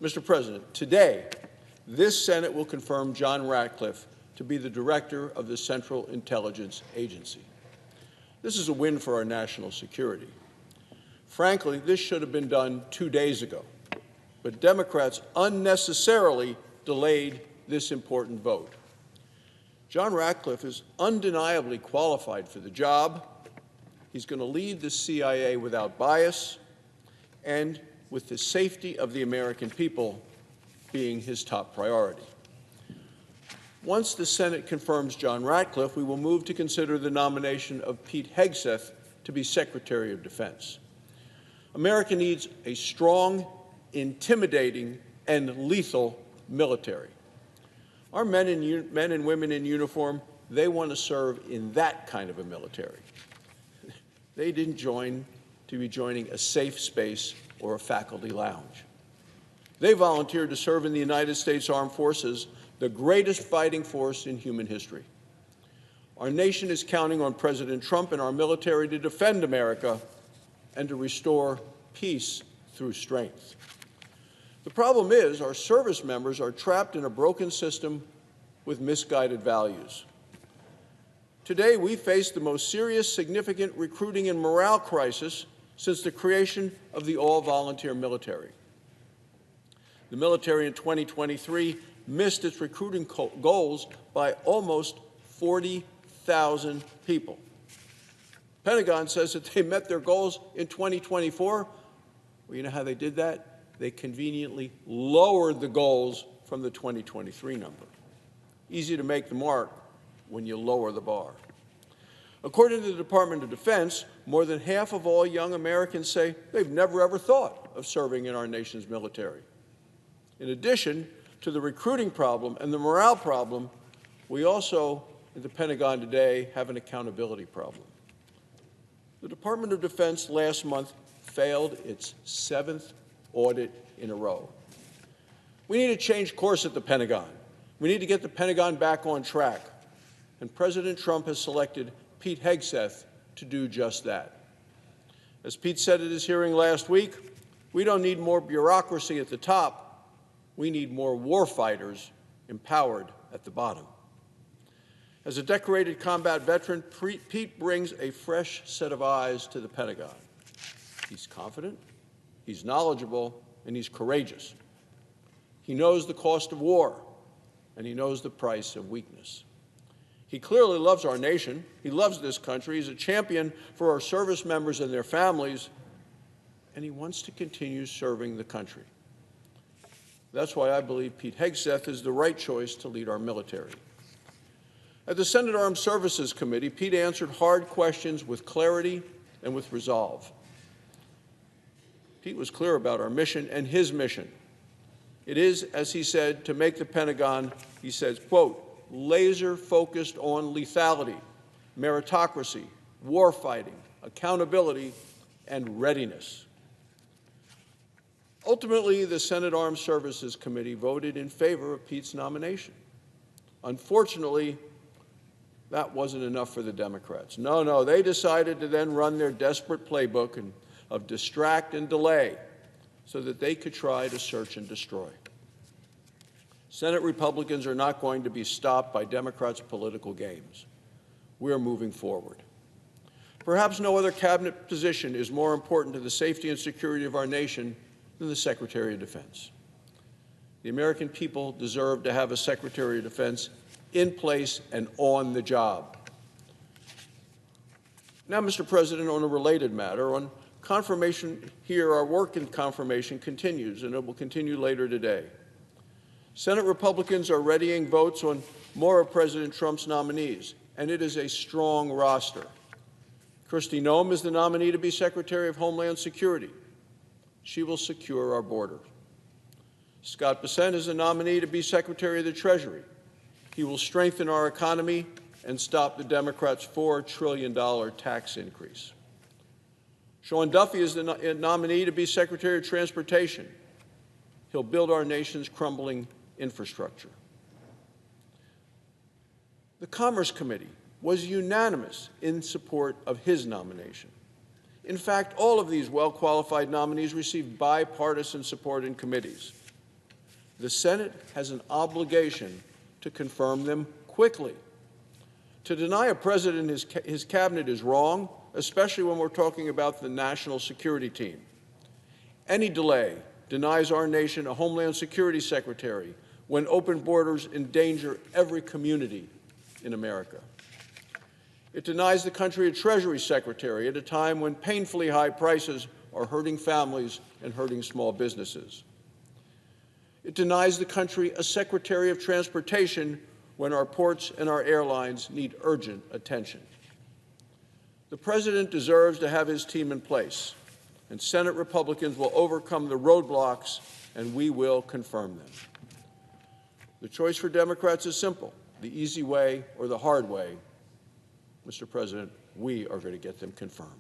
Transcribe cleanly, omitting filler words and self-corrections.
Mr. President, today, this Senate will confirm John Ratcliffe to be the director of the Central Intelligence Agency. This is a win for our national security. Frankly, this should have been done 2 days ago, but Democrats unnecessarily delayed this important vote. John Ratcliffe is undeniably qualified for the job. He's going to lead the CIA without bias and with the safety of the American people being his top priority. Once the Senate confirms John Ratcliffe, we will move to consider the nomination of Pete Hegseth to be Secretary of Defense. America needs a strong, intimidating, and lethal military. Our men and women in uniform, they want to serve in that kind of a military. They didn't join to be joining a safe space or a faculty lounge. They volunteered to serve in the United States Armed Forces, the greatest fighting force in human history. Our nation is counting on President Trump and our military to defend America and to restore peace through strength. The problem is our service members are trapped in a broken system with misguided values. Today, we face the most serious, significant recruiting and morale crisis since the creation of the all-volunteer military. The military in 2023 missed its recruiting goals by almost 40,000 people. The Pentagon says that they met their goals in 2024. Well, you know how they did that? They conveniently lowered the goals from the 2023 number. Easy to make the mark when you lower the bar. According to the Department of Defense, more than half of all young Americans say they've never ever thought of serving in our nation's military. In addition to the recruiting problem and the morale problem, we also, at the Pentagon today, have an accountability problem. The Department of Defense last month failed its 7th audit in a row. We need to change course at the Pentagon. We need to get the Pentagon back on track. And President Trump has selected Pete Hegseth to do just that. As Pete said at his hearing last week, we don't need more bureaucracy at the top. We need more warfighters empowered at the bottom. As a decorated combat veteran, Pete brings a fresh set of eyes to the Pentagon. He's confident, he's knowledgeable, and he's courageous. He knows the cost of war, and he knows the price of weakness. He clearly loves our nation. He loves this country. He's a champion for our service members and their families, and he wants to continue serving the country. That's why I believe Pete Hegseth is the right choice to lead our military. At the Senate Armed Services Committee, Pete answered hard questions with clarity and with resolve. Pete was clear about our mission and his mission. It is, as he said, to make the Pentagon, he says, quote, laser-focused on lethality, meritocracy, warfighting, accountability, and readiness. Ultimately, the Senate Armed Services Committee voted in favor of Pete's nomination. Unfortunately, that wasn't enough for the Democrats. No, they decided to then run their desperate playbook of distract and delay so that they could try to search and destroy. Senate Republicans are not going to be stopped by Democrats' political games. We are moving forward. Perhaps no other cabinet position is more important to the safety and security of our nation than the Secretary of Defense. The American people deserve to have a Secretary of Defense in place and on the job. Now, Mr. President, on a related matter, on confirmation here, our work in confirmation continues, and it will continue later today. Senate Republicans are readying votes on more of President Trump's nominees, and it is a strong roster. Kristi Noem is the nominee to be Secretary of Homeland Security. She will secure our border. Scott Bessent is the nominee to be Secretary of the Treasury. He will strengthen our economy and stop the Democrats' $4 trillion tax increase. Sean Duffy is the nominee to be Secretary of Transportation. He'll build our nation's crumbling infrastructure. The Commerce Committee was unanimous in support of his nomination. In fact, all of these well-qualified nominees received bipartisan support in committees. The Senate has an obligation to confirm them quickly. To deny a president his cabinet is wrong, especially when we're talking about the national security team. Any delay denies our nation a Homeland Security Secretary when open borders endanger every community in America. It denies the country a Treasury Secretary at a time when painfully high prices are hurting families and hurting small businesses. It denies the country a Secretary of Transportation when our ports and our airlines need urgent attention. The President deserves to have his team in place, and Senate Republicans will overcome the roadblocks, and we will confirm them. The choice for Democrats is simple: the easy way or the hard way. Mr. President, we are going to get them confirmed.